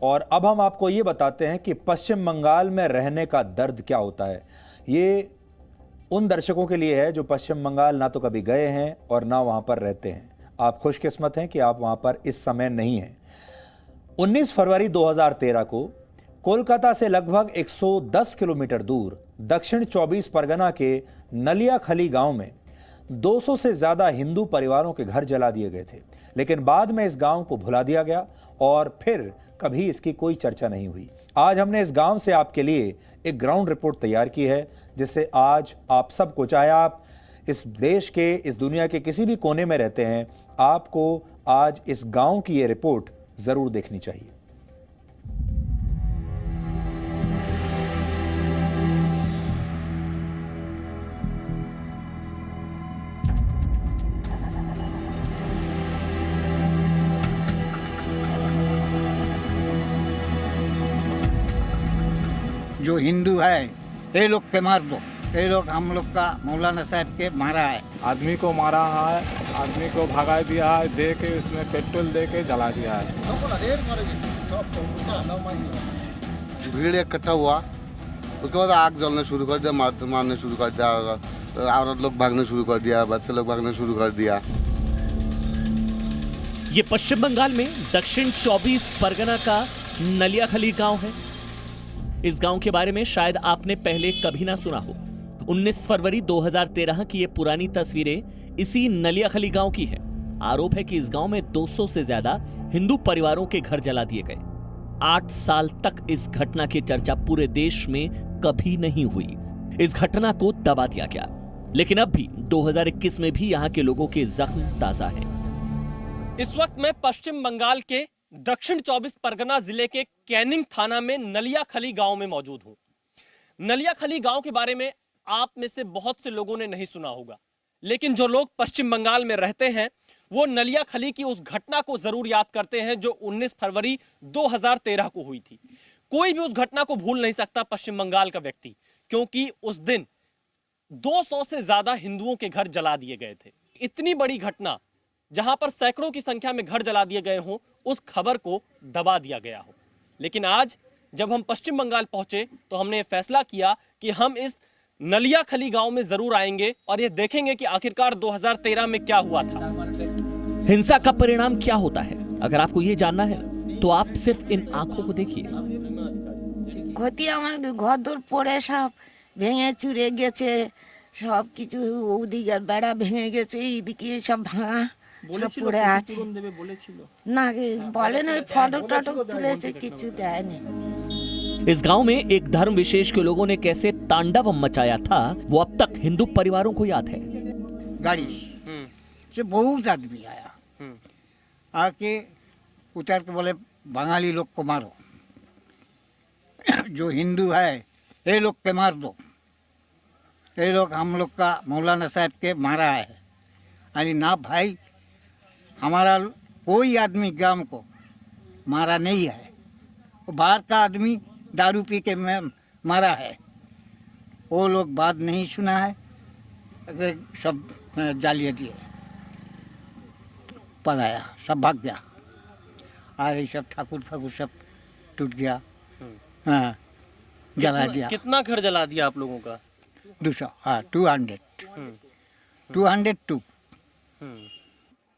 और अब हम आपको ये बताते हैं कि पश्चिम बंगाल में रहने का दर्द क्या होता है। ये उन दर्शकों के लिए है जो पश्चिम बंगाल ना तो कभी गए हैं और ना वहां पर रहते हैं। आप खुशकिस्मत हैं कि आप वहां पर इस समय नहीं हैं। 19 फरवरी 2013 को कोलकाता से लगभग 110 किलोमीटर दूर दक्षिण 24 परगना के नलियाखली गांव में 200 से ज्यादा हिंदू परिवारों के घर जला दिए गए थे, लेकिन बाद में इस गांव को भुला दिया गया और फिर कभी इसकी कोई चर्चा नहीं हुई। आज हमने इस गांव से आपके लिए एक ग्राउंड रिपोर्ट तैयार की है, जिससे आज आप सबको, चाहे आप इस देश के, इस दुनिया के किसी भी कोने में रहते हैं, आपको आज इस गांव की ये रिपोर्ट जरूर देखनी चाहिए। जो हिंदू है ये लोग के मार दो, ये लोग हम लोग का मौलाना साहब के मारा है। आदमी को मारा है, आदमी को भगा दिया है, दे के उसमें पेट्रोल दे के जला दिया है। भीड़ इकट्ठा हुआ, उसके बाद आग जलने शुरू कर दिया, मारने शुरू कर दिया, औरत लोग भागने शुरू कर दिया, बच्चे लोग भागने शुरू कर दिया। ये पश्चिम बंगाल में दक्षिण 24 परगना का नलियाखली गांव है। इस गांव के बारे में शायद आपने पहले कभी ना सुना हो। 19 फरवरी 2013 की ये पुरानी तस्वीरें इसी नलियाखली गांव की है। आरोप है कि इस गांव में 200 से ज्यादा हिंदू परिवारों के घर जला दिए गए। 8 साल तक इस घटना की चर्चा पूरे देश में कभी नहीं हुई। इस घटना को दबा दिया गया, लेकिन अब भी 2021 में भी यहाँ के लोगों के जख्म ताजा है। इस वक्त मैं पश्चिम बंगाल के दक्षिण 24 परगना जिले के कैनिंग थाना में नलियाखली गांव में मौजूद हूं। नलियाखली गांव के बारे में आप में से बहुत से लोगों ने नहीं सुना होगा, लेकिन जो लोग पश्चिम बंगाल में रहते हैं वो नलियाखली की उस घटना को जरूर याद करते हैं जो 19 फरवरी 2013 को हुई थी। कोई भी उस घटना को भूल नहीं सकता पश्चिम बंगाल का व्यक्ति, क्योंकि उस दिन 200 से ज्यादा हिंदुओं के घर जला दिए गए थे। इतनी बड़ी घटना जहां पर सैकड़ों की संख्या में घर जला दिए गए हों, उस खबर को दबा दिया गया हो। लेकिन आज जब हम पश्चिम बंगाल पहुंचे तो हमने फैसला किया कि हम इस नलियाखली गांव में जरूर आएंगे और ये देखेंगे कि आखिरकार 2013 में क्या हुआ था। हिंसा का परिणाम क्या होता है, अगर आपको ये जानना है तो आप सिर्फ इन आंखों को देखिए। ক্ষতি আমার ঘর দূর পড়ে সব ভেঙে চুরে গেছে, সব কিছু ওদিকে বেড়া ভেঙে গেছে, এইদিকে সব ভাঙা সব পড়ে আছে। না বলেন ওই ফটক টটক তুলেছে, কিছু দেয়নি। इस गांव में एक धर्म विशेष के लोगों ने कैसे तांडव मचाया था वो अब तक हिंदू परिवारों को याद है। गाड़ी से बहुत आदमी आया, आके उतर के बोले बंगाली लोग को मारो, जो हिंदू है ये लोग के मार दो, ये लोग हम लोग का मौलाना साहब के मारा है। अरे ना भाई, हमारा कोई आदमी ग्राम को मारा नहीं है, वो बाहर का आदमी दारू पी के मारा है। वो लोग बात नहीं सुना है, सब जालिए दिए, पलाया, सब भाग गया। अरे सब ठाकुर फाकुर सब टूट गया, हाँ, जला दिया। कितना घर जला दिया आप लोगों का? 200, हाँ, 202।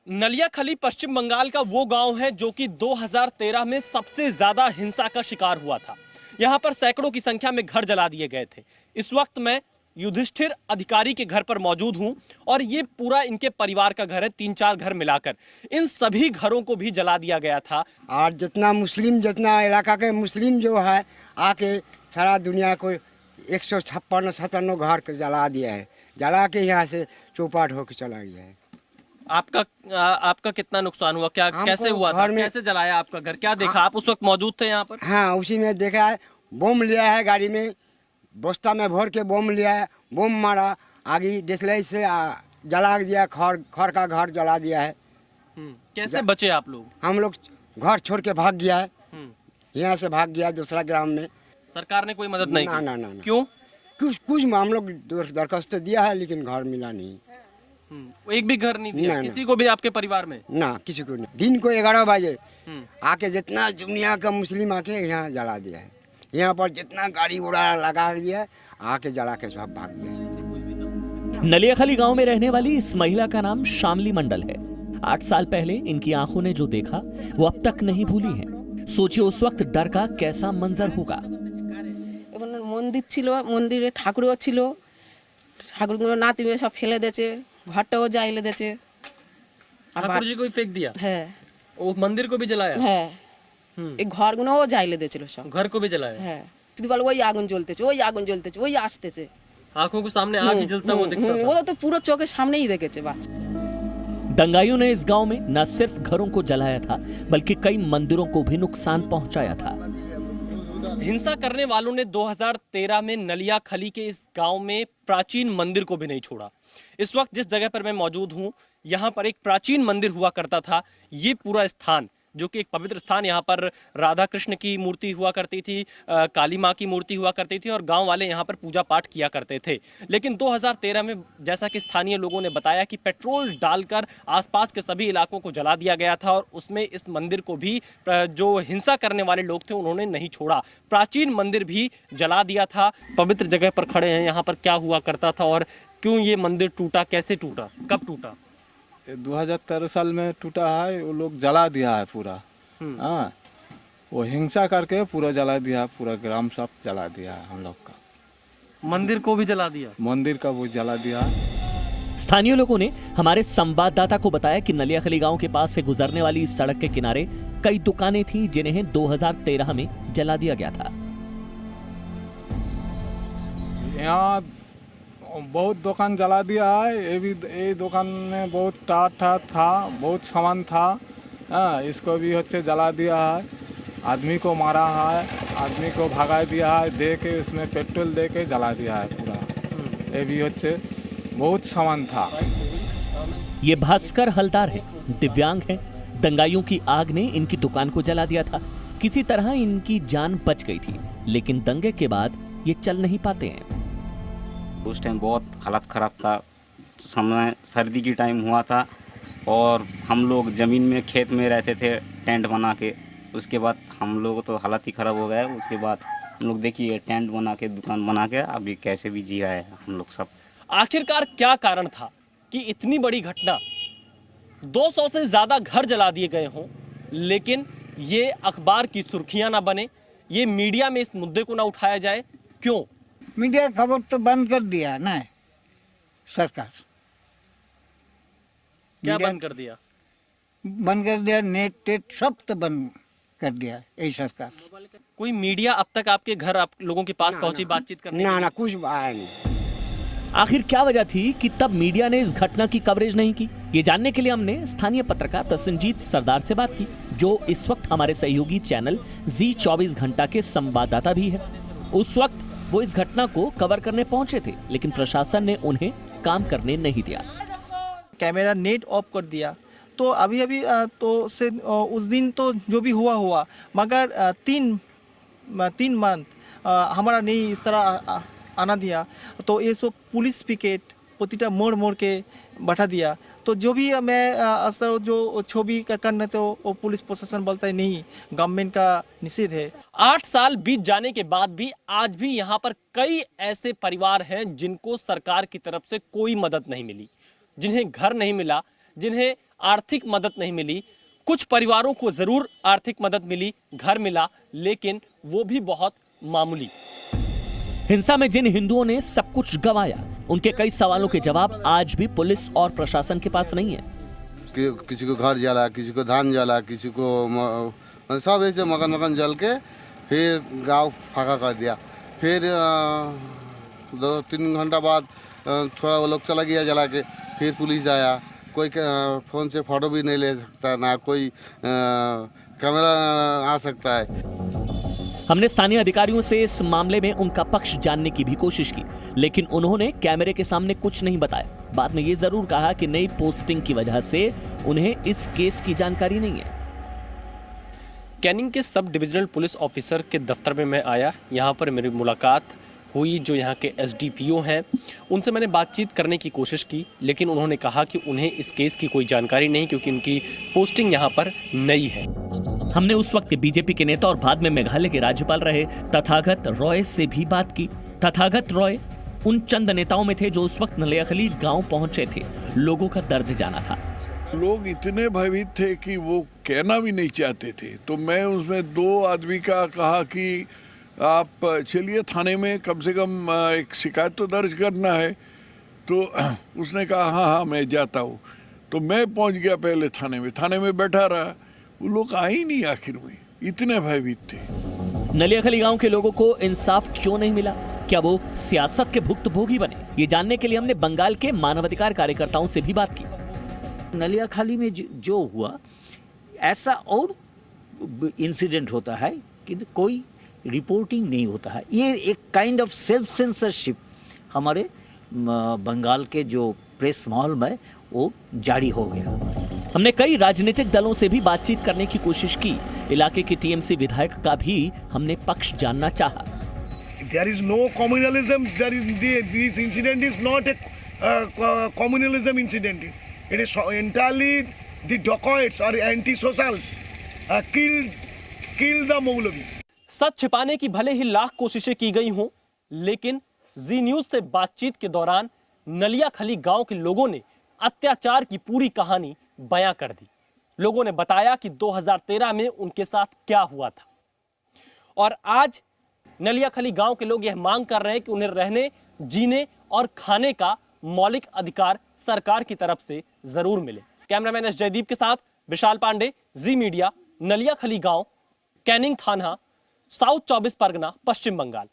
नलियाखली पश्चिम बंगाल का वो गांव है जो कि 2013 में सबसे ज्यादा हिंसा का शिकार हुआ था। यहां पर सैकड़ों की संख्या में घर जला दिए गए थे। इस वक्त मैं युधिष्ठिर अधिकारी के घर पर मौजूद हूं और ये पूरा इनके परिवार का घर है, 3-4 घर मिलाकर। इन सभी घरों को भी जला दिया गया था। और जितना इलाका के मुस्लिम जो है आके सारा दुनिया को 156-57 घर को जला दिया है, जला के यहाँ से चौपाट होकर चला गया है। आपका कितना नुकसान हुआ, क्या कैसे हुआ था, कैसे जलाया आपका घर, क्या देखा? आप उस वक्त मौजूद थे यहाँ पर? हाँ, उसी में देखा है। बम लिया है गाड़ी में, बस्ता में भर के बम लिया है, बम मारा, आगे डिसलाइट से जला दिया, खड़ का घर जला दिया है। कैसे बचे आप लोग? हम लोग घर छोड़ के भाग गया है, यहाँ से भाग गया दूसरा ग्राम में। सरकार ने कोई मदद नहीं की? ना। क्यों? कुछ हम लोग दरखास्त दिया है, लेकिन घर मिला नहीं। वो एक भी घर नहीं दिया नहीं, किसी को भी आपके परिवार में? ना किसी को नहीं। दिन को 11 बजे आके जितना दुनिया का मुस्लिम आके यहाँ जला दिया है। यहाँ पर जितना गाड़ी उड़ा लगा दिया है, आके जला के सब भाग गया। नलियाखली गांव में रहने वाली इस महिला का नाम शामली मंडल है। 8 साल पहले इनकी आंखों ने जो देखा वो अब तक नहीं भूली है। सोचिए उस वक्त डर का कैसा मंजर होगा। মন্দির ছিল, মন্দিরে ঠাকুরও ছিল, ঠাকুরগুলো নাতি সব ফেলে দিয়েছে, ঘরটাও জ্বালিয়ে দিয়েছে। ठाकुर जी को ही फेंक दिया? হ্যাঁ वो मंदिर को भी जलाया? হ্যাঁ এই ঘরগুলোও জ্বালিয়ে দিয়েছিল সব। घर को भी जलाया? হ্যাঁ শুধু বলে ওই আগুন জ্বলতেছে, ওই আগুন জ্বলতেছে, ওই আসতেছে। आंखों के सामने आग ही जलता हुआ दिखता था। ওরা তো পুরো চোখের সামনেই দেখেছে বাচ্চা। दंगाइयों ने इस गांव में न सिर्फ घरों को जलाया था बल्कि कई मंदिरों को भी नुकसान पहुंचाया था। हिंसा करने वालों ने 2013 में नलियाखली के इस गांव में प्राचीन मंदिर को भी नहीं छोड़ा। इस वक्त जिस जगह पर मैं मौजूद हूं, यहां पर एक प्राचीन मंदिर हुआ करता था। ये पूरा स्थान जो कि एक पवित्र स्थान, यहाँ पर राधा कृष्ण की मूर्ति हुआ करती थी, काली माँ की मूर्ति हुआ करती थी और गांव वाले यहाँ पर पूजा पाठ किया करते थे। लेकिन 2013 में जैसा कि स्थानीय लोगों ने बताया कि पेट्रोल डालकर आसपास के सभी इलाकों को जला दिया गया था और उसमें इस मंदिर को भी जो हिंसा करने वाले लोग थे उन्होंने नहीं छोड़ा। प्राचीन मंदिर भी जला दिया था। पवित्र जगह पर खड़े हैं, यहाँ पर क्या हुआ करता था और क्यों ये मंदिर टूटा, कैसे टूटा, कब टूटा? 2013 साल में टूटा है। वो लोग जला दिया है पूरा। हाँ, वो हिंसा करके पूरा जला दिया, पूरा ग्राम सब जला दिया है हम लोग का। मंदिर को भी जला दिया? मंदिर का वो जला दिया। स्थानीय लोगों ने हमारे संवाददाता को बताया कि नलियाखली गांव के पास से गुजरने वाली इस सड़क के किनारे कई दुकानें थीं जिन्हें 2013 में जला दिया गया था। यहाँ बहुत दुकान जला दिया है। ये दुकान में बहुत टाट था, बहुत सामान था। हाँ, इसको भी अच्छे जला दिया है। आदमी को मारा है, आदमी को भगा दिया है, दे के उसमें पेट्रोल दे के जला दिया है पूरा। ये भी अच्छे बहुत सामान था। ये भास्कर हलदार है, दिव्यांग है। दंगाइयों की आग ने इनकी दुकान को जला दिया था। किसी तरह इनकी जान बच गई थी, लेकिन दंगे के बाद ये चल नहीं पाते हैं। उस टाइम बहुत हालत ख़राब था। समय सर्दी की टाइम हुआ था और हम लोग ज़मीन में खेत में रहते थे टेंट बना के। उसके बाद हम लोग तो हालत ही ख़राब हो गया। उसके बाद हम लोग देखिए टेंट बना के दुकान बना के अभी कैसे भी जी रहे हैं हम लोग सब। आखिरकार क्या कारण था कि इतनी बड़ी घटना, 200 से ज़्यादा घर जला दिए गए हों, लेकिन ये अखबार की सुर्खियां ना बने, ये मीडिया में इस मुद्दे को ना उठाया जाए? क्यों? मीडिया खबर तो बंद कर दिया ना सरकार। क्या मीडिया बंद कर दिया? बंद कर दिया, नेट टेट सब तो बंद कर दिया यही सरकार। कोई मीडिया अब तक आपके घर आप लोगों के पास पहुंची बातचीत करने? ना कुछ आया नहीं। आखिर क्या वजह थी कि तब मीडिया ने इस घटना की कवरेज नहीं की? ये जानने के लिए हमने स्थानीय पत्रकार प्रसन्नजीत सरदार से बात की, जो इस वक्त हमारे सहयोगी चैनल जी 24 घंटा के संवाददाता भी है। उस वक्त वो इस घटना को कवर करने पहुंचे थे, लेकिन प्रशासन ने उन्हें काम करने नहीं दिया। कैमरा नेट ऑफ कर दिया। तो अभी तो से उस दिन तो जो भी हुआ, मगर 3 मंथ हमारा नहीं इस तरह आना दिया। तो ये सब पुलिस पिकेट प्रतिटा मोड़ के बैठा दिया। तो जो भी मैं असर जो छवि करने तो वो पुलिस प्रशासन बोलता है नहीं, गवर्नमेंट का निषेध है। 8 साल बीत जाने के बाद भी आज भी यहाँ पर कई ऐसे परिवार हैं जिनको सरकार की तरफ से कोई मदद नहीं मिली, जिन्हें घर नहीं मिला, जिन्हें आर्थिक मदद नहीं मिली। कुछ परिवारों को जरूर आर्थिक मदद मिली, घर मिला, लेकिन वो भी बहुत मामूली। हिंसा में जिन हिंदुओं ने सब कुछ गंवाया, उनके कई सवालों के जवाब आज भी पुलिस और प्रशासन के पास नहीं है। किसी को घर जला, किसी को धान जला, किसी को सब ऐसे मकान जल के फिर गांव फाका कर दिया। फिर 2-3 घंटा बाद थोड़ा वो लोग चला गया जला के। फिर पुलिस आया, कोई फ़ोन से फ़ोटो भी नहीं ले सकता, ना कोई कैमरा आ सकता है। हमने स्थानीय अधिकारियों से इस मामले में उनका पक्ष जानने की भी कोशिश की, लेकिन उन्होंने कैमरे के सामने कुछ नहीं बताया। बाद में ये जरूर कहा कि नई पोस्टिंग की वजह से उन्हें इस केस की जानकारी नहीं है। कैनिंग के सब डिविजनल पुलिस ऑफिसर के दफ्तर में मैं आया। यहाँ पर मेरी मुलाकात हुई जो यहाँ के एसडीपीओ हैं उनसे मैंने बातचीत करने की कोशिश की, लेकिन उन्होंने कहा कि उन्हें इस केस की कोई जानकारी नहीं क्योंकि उनकी पोस्टिंग यहाँ पर नई है। हमने उस वक्त बीजेपी के नेता और बाद में मेघालय के राज्यपाल रहे तथागत रॉय से भी बात की। तथागत रॉय उन चंद नेताओं में थे जो उस वक्त नलियाखली गांव पहुंचे थे, लोगों का दर्द जाना था। लोग इतने भयभीत थे कि वो कहना भी नहीं चाहते थे। तो मैं उसमें 2 आदमी का कहा कि आप चलिए थाने में कम से कम एक शिकायत तो दर्ज करना है। तो उसने कहा हाँ मैं जाता हूँ। तो मैं पहुँच गया पहले थाने में बैठा रहा। वो लोग आए ही नहीं आखिर में, इतने भयभीत थे। नलियाखली गांव के लोगों को इंसाफ क्यों नहीं मिला? क्या वो सियासत के भुक्तभोगी बने? ये जानने के लिए हमने बंगाल के मानवाधिकार कार्यकर्ताओं से भी बात की। नलियाखाली में जो हुआ ऐसा और इंसिडेंट होता है कि कोई रिपोर्टिंग नहीं होता है। ये एक काइंड ऑफ सेल्फ सेंसरशिप हमारे बंगाल के जो प्रेस माहौल में वो जारी हो गया। हमने कई राजनीतिक दलों से भी बातचीत करने की कोशिश की। इलाके के टीएमसी विधायक का भी हमने पक्ष जानना चाहा। There is no communalism. This incident is not a communalism incident. It is entirely the dacoits or anti-socials killed the Maulavi. सच छिपाने की भले ही लाख कोशिशें की गई हों, लेकिन जी न्यूज से बातचीत के दौरान नलियाखली गांव के लोगों ने अत्याचार की पूरी कहानी बयां कर दी। लोगों ने बताया कि 2013 में उनके साथ क्या हुआ था। और आज नलियाखली गांव के लोग यह मांग कर रहे हैं कि उन्हें रहने, जीने और खाने का मौलिक अधिकार सरकार की तरफ से जरूर मिले। कैमरामैन एस जयदीप के साथ विशाल पांडे, जी मीडिया, नलियाखली गांव, कैनिंग थाना, साउथ 24 परगना, पश्चिम बंगाल।